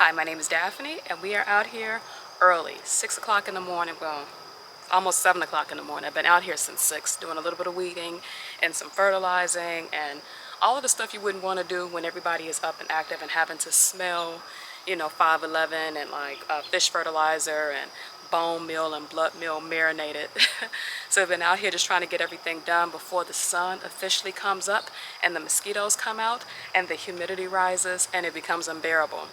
Hi, my name is Daphne, and we are out here early, 6 o'clock in the morning. Well, almost 7 o'clock in the morning. I've been out here since 6, doing a little bit of weeding and some fertilizing and all of the stuff you wouldn't want to do when everybody is up and active and having to smell, 511 and like fish fertilizer and bone meal and blood meal marinated. So I've been out here just trying to get everything done before the sun officially comes up and the mosquitoes come out and the humidity rises and it becomes unbearable,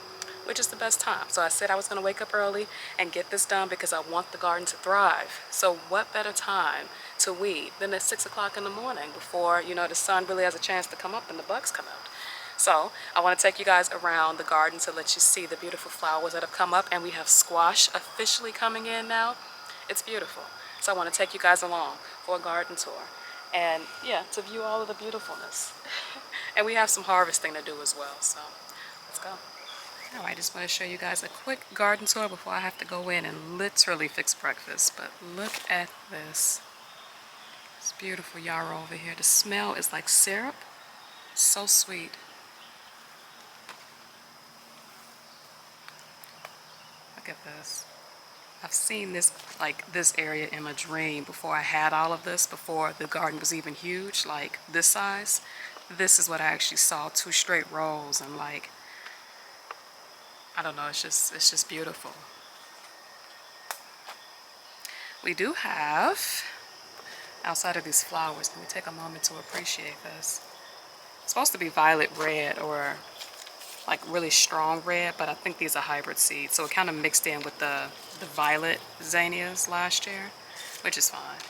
which is the best time. So I said I was going to wake up early and get this done because I want the garden to thrive. So what better time to weed than at 6 o'clock in the morning before, the sun really has a chance to come up and the bugs come out. So I want to take you guys around the garden to let you see the beautiful flowers that have come up, and we have squash officially coming in now. It's beautiful. So I want to take you guys along for a garden tour and to view all of the beautifulness. And we have some harvesting to do as well, so let's go. Now I just want to show you guys a quick garden tour before I have to go in and literally fix breakfast. But look at this. It's beautiful yarrow over here. The smell is like syrup. So sweet. Look at this. I've seen this area in my dream before I had all of this, before the garden was even huge, like this size. This is what I actually saw, 2 straight rows, and like, I don't know, it's just beautiful. We do have, outside of these flowers, let me take a moment to appreciate this. It's supposed to be violet red or like really strong red, but I think these are hybrid seeds, so it kind of mixed in with the violet zinnias last year, which is fine.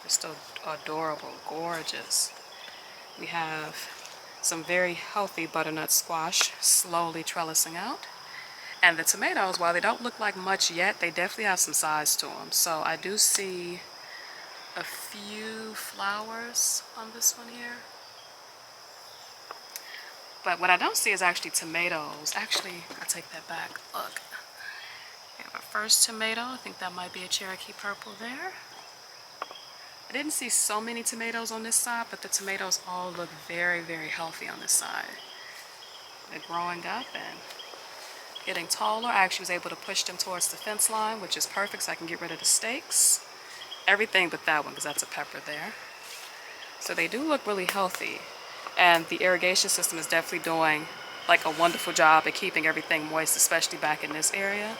They're still adorable, gorgeous. We have some very healthy butternut squash slowly trellising out. And the tomatoes, while they don't look like much yet, they definitely have some size to them. So I do see a few flowers on this one here. But what I don't see is actually tomatoes. Actually, I take that back. Look. We have our first tomato. I think that might be a Cherokee purple there. I didn't see so many tomatoes on this side, but the tomatoes all look very, very healthy on this side. They're growing up and getting taller. I actually was able to push them towards the fence line, which is perfect, so I can get rid of the stakes. Everything but that one, because that's a pepper there. So they do look really healthy. And the irrigation system is definitely doing like a wonderful job at keeping everything moist, especially back in this area.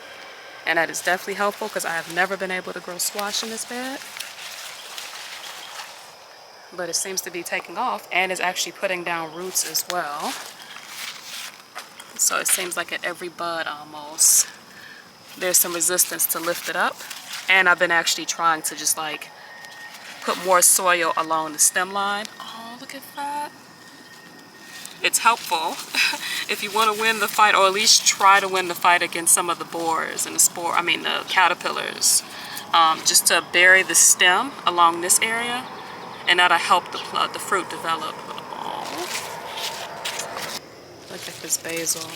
And that is definitely helpful because I have never been able to grow squash in this bed. But it seems to be taking off and is actually putting down roots as well. So it seems like at every bud almost, there's some resistance to lift it up. And I've been actually trying to just like put more soil along the stem line. Oh, look at that. It's helpful if you want to win the fight, or at least try to win the fight against some of the borers and the caterpillars. Just to bury the stem along this area, and that'll help the fruit develop. Oh, look at this basil.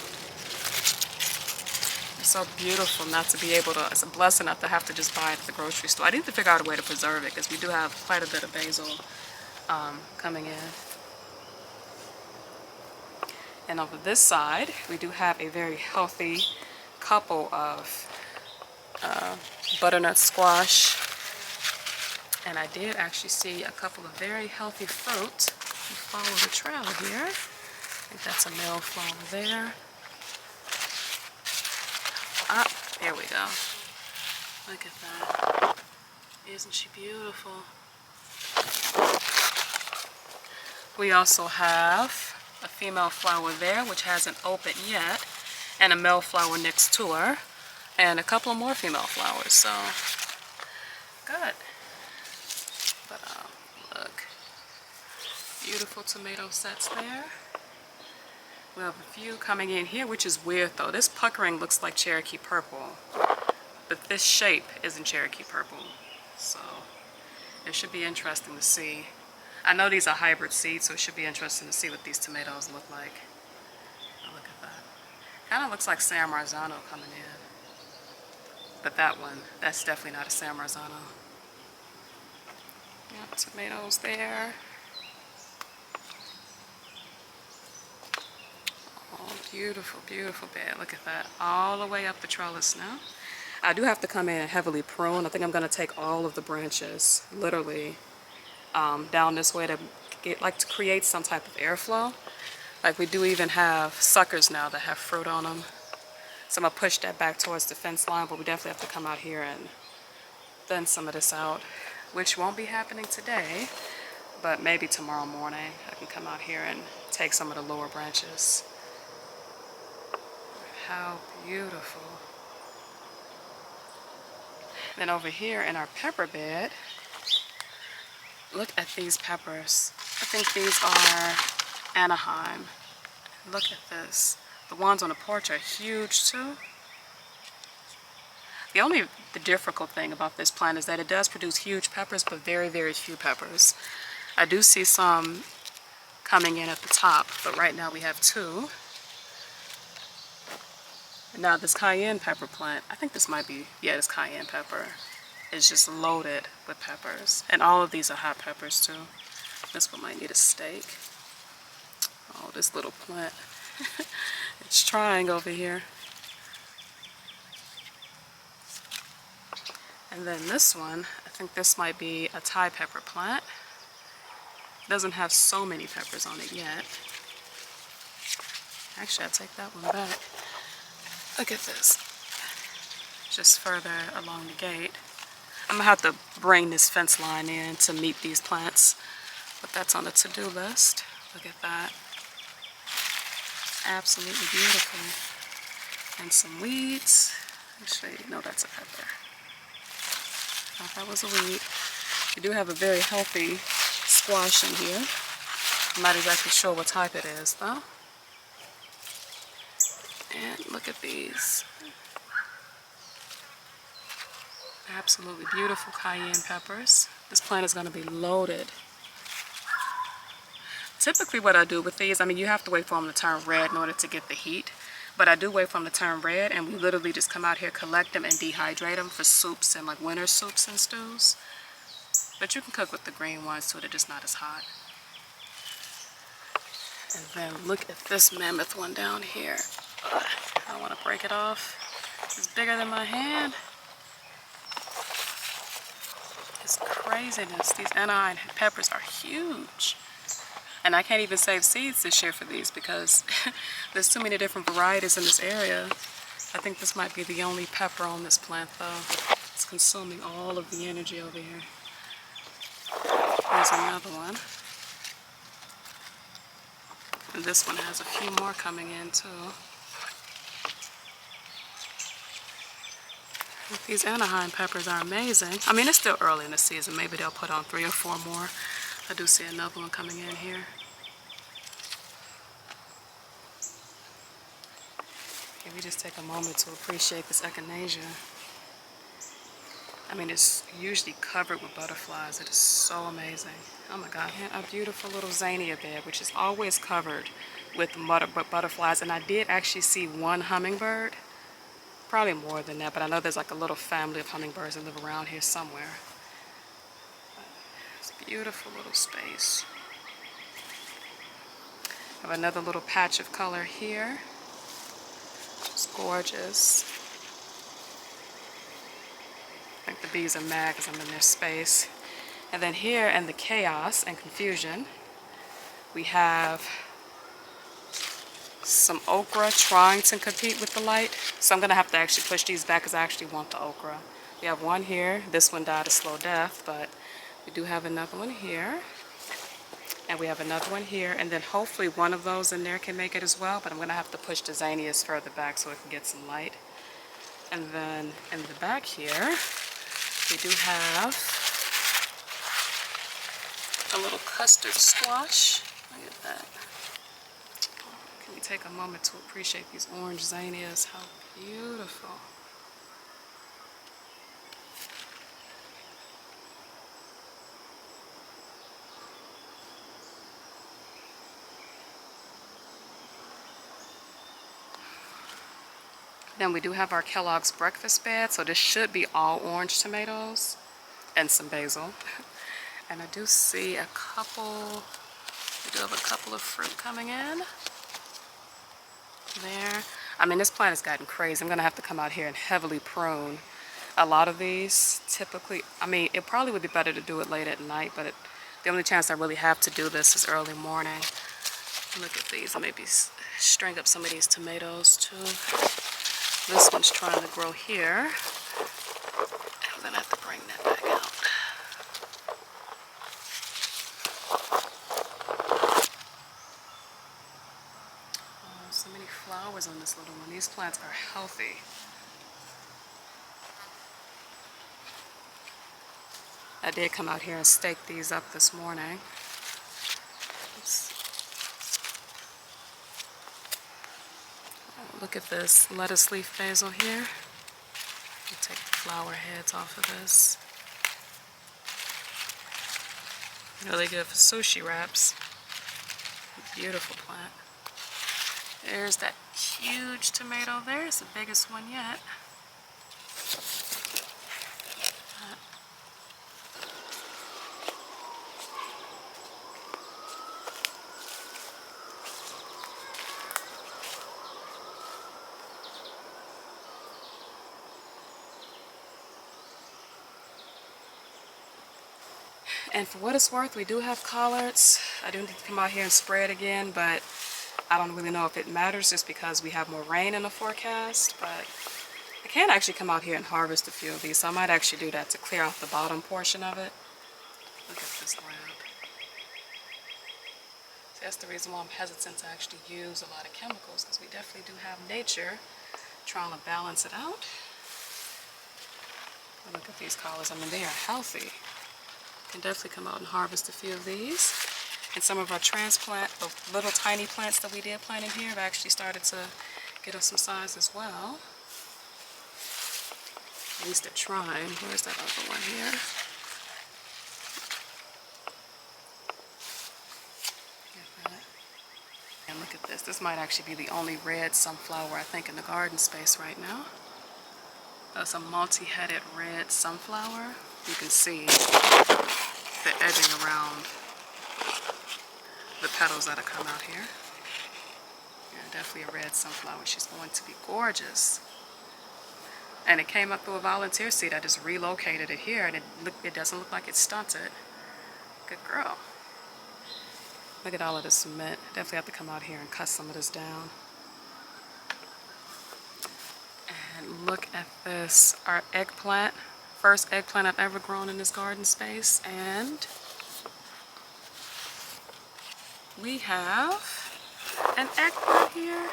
It's so beautiful not to be able to, it's a blessing not to have to just buy it at the grocery store. I need to figure out a way to preserve it because we do have quite a bit of basil coming in. And over this side, we do have a very healthy couple of butternut squash. And I did actually see a couple of very healthy fruit. You follow the trail here. I think that's a male flower there. Ah, there we go. Look at that. Isn't she beautiful? We also have a female flower there, which hasn't opened yet, and a male flower next to her, and a couple of more female flowers, so good. But look, beautiful tomato sets there. We have a few coming in here, which is weird though. This puckering looks like Cherokee purple, but this shape isn't Cherokee purple, so it should be interesting to see. I know these are hybrid seeds, so it should be interesting to see what these tomatoes look like. Oh, look at that. Kind of looks like San Marzano coming in. But that one, that's definitely not a San Marzano. Yep, tomatoes there. Oh, Beautiful, beautiful bed. Look at that. All the way up the trellis now. I do have to come in and heavily prune. I think I'm going to take all of the branches, literally, down this way to to create some type of airflow. Like we do even have suckers now that have fruit on them. So I'm going to push that back towards the fence line, but we definitely have to come out here and thin some of this out, which won't be happening today, but maybe tomorrow morning I can come out here and take some of the lower branches. How beautiful. Then over here in our pepper bed, look at these peppers. I think these are Anaheim. Look at this. The ones on the porch are huge too. The difficult thing about this plant is that it does produce huge peppers, but very, very few peppers. I do see some coming in at the top, but right now we have two. And now this cayenne pepper plant, I think this might be, yeah, this cayenne pepper is just loaded with peppers. And all of these are hot peppers too. This one might need a stake. Oh, this little plant. It's trying over here. And then this one, I think this might be a Thai pepper plant. Doesn't have so many peppers on it yet. Actually, I'll take that one back. Look at this. Just further along the gate. I'm gonna have to bring this fence line in to meet these plants, but that's on the to-do list. Look at that. Absolutely beautiful. And some weeds. Actually, no, that's a pepper. I thought that was a weed. We do have a very healthy squash in here. I'm not exactly sure what type it is though. And look at these. Absolutely beautiful cayenne peppers. This plant is going to be loaded. Typically what I do with these, I mean, you have to wait for them to turn red in order to get the heat. But I do wait for them to turn red, and we literally just come out here, collect them, and dehydrate them for soups and like winter soups and stews. But you can cook with the green ones too, they're just not as hot. And then look at this mammoth one down here. I don't want to break it off. It's bigger than my hand. It's craziness. These Anaheim peppers are huge. And I can't even save seeds this year for these because there's too many different varieties in this area. I think this might be the only pepper on this plant though. It's consuming all of the energy over here. Here's another one. And this one has a few more coming in too. These Anaheim peppers are amazing. I mean, it's still early in the season. Maybe they'll put on 3 or 4 more. I do see another one coming in here. Okay, we just take a moment to appreciate this echinacea. I mean, it's usually covered with butterflies. It is so amazing. Oh my God. And a beautiful little zinnia bed, which is always covered with butterflies. And I did actually see one hummingbird. Probably more than that, but I know there's like a little family of hummingbirds that live around here somewhere. It's a beautiful little space. I have another little patch of color here. It's gorgeous. I think the bees are mad because I'm in their space. And then here in the chaos and confusion, we have some okra trying to compete with the light. So I'm going to have to actually push these back because I actually want the okra. We have one here. This one died a slow death, but we do have another one here. And we have another one here. And then hopefully one of those in there can make it as well, but I'm going to have to push the zinnias further back so it can get some light. And then in the back here, we do have a little custard squash. Look at that. Can we take a moment to appreciate these orange zinnias? How beautiful. Then we do have our Kellogg's breakfast bed. So this should be all orange tomatoes and some basil. And I do see a couple, we do have a couple of fruit coming in. there. I mean, this plant has gotten crazy. I'm gonna have to come out here and heavily prune a lot of these. Typically, I mean, it probably would be better to do it late at night, but the only chance I really have to do this is early morning. Look at these. I'll maybe string up some of these tomatoes too. This one's trying to grow here. I'm gonna have to bring that back out. Oh, so many flowers on this little one. These plants are healthy. I did come out here and stake these up this morning. Oops. Oh, look at this lettuce leaf basil here. I'll take the flower heads off of this. Really good for sushi wraps. Beautiful plant. There's that huge tomato there. It's the biggest one yet. And for what it's worth, we do have collards. I do need to come out here and spray it again, but I don't really know if it matters just because we have more rain in the forecast. But I can actually come out here and harvest a few of these, so I might actually do that to clear out the bottom portion of it. Look at this wrap. So that's the reason why I'm hesitant to actually use a lot of chemicals, because we definitely do have nature trying to balance it out. But look at these collards. I mean, they are healthy. Can definitely come out and harvest a few of these. And some of our transplant, the little tiny plants that we did plant in here have actually started to get us some size as well. At least they're trying. Where's that other one here? Get that. And look at this. This might actually be the only red sunflower I think in the garden space right now. That's a multi-headed red sunflower. You can see the edging around the petals that have come out here. Yeah, definitely a red sunflower. She's going to be gorgeous. And it came up through a volunteer seed. I just relocated it here, and it doesn't look like it's stunted. Good girl. Look at all of this cement. Definitely have to come out here and cut some of this down. And look at this, our eggplant. First eggplant I've ever grown in this garden space, and we have an eggplant here.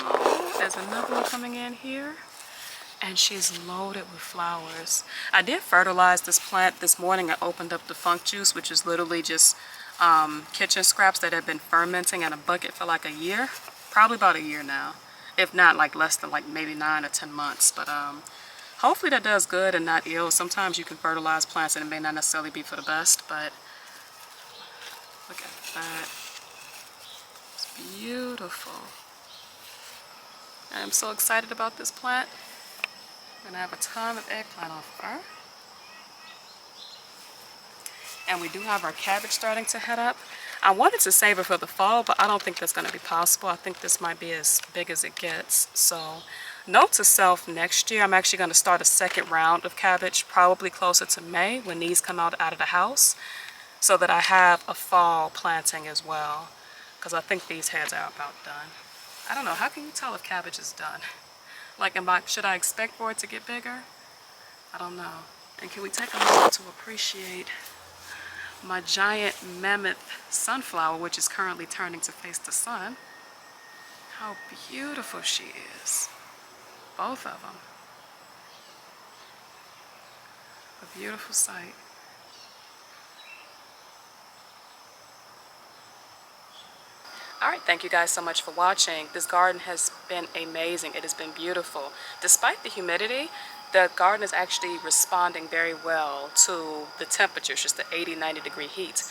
Oh, there's another one coming in here, and she's loaded with flowers. I did fertilize this plant this morning. I opened up the funk juice, which is literally just kitchen scraps that have been fermenting in a bucket for like a year, probably about a year now. If not, like less than like maybe 9 or 10 months. But hopefully that does good and not ill. Sometimes you can fertilize plants and it may not necessarily be for the best, but look at that. It's beautiful. I'm so excited about this plant. I'm gonna have a ton of eggplant off of her. And we do have our cabbage starting to head up. I wanted to save it for the fall, but I don't think that's going to be possible. I think this might be as big as it gets. So, note to self, next year I'm actually going to start a second round of cabbage, probably closer to May when these come out of the house, so that I have a fall planting as well, because I think these heads are about done. I don't know, how can you tell if cabbage is done? Like, should I expect for it to get bigger? I don't know. And can we take a moment to appreciate my giant mammoth sunflower, which is currently turning to face the sun. How beautiful she is. Both of them. A beautiful sight. Alright, thank you guys so much for watching. This garden has been amazing. It has been beautiful. Despite the humidity, the garden is actually responding very well to the temperatures, just the 80-90 degree heat.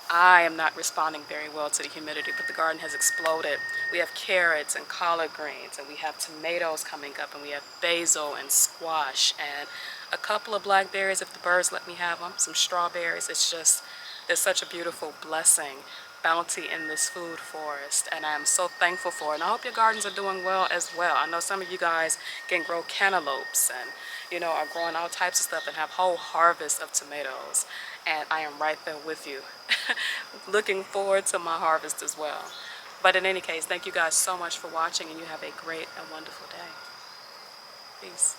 I am not responding very well to the humidity, but the garden has exploded. We have carrots and collard greens, and we have tomatoes coming up, and we have basil and squash, and a couple of blackberries if the birds let me have them, some strawberries. It's just, it's such a beautiful blessing. bounty in this food forest, and I am so thankful for it. And I hope your gardens are doing well as well. I know some of you guys can grow cantaloupes and, you know, are growing all types of stuff and have whole harvests of tomatoes. And I am right there with you, looking forward to my harvest as well. But in any case, thank you guys so much for watching, and you have a great and wonderful day. Peace.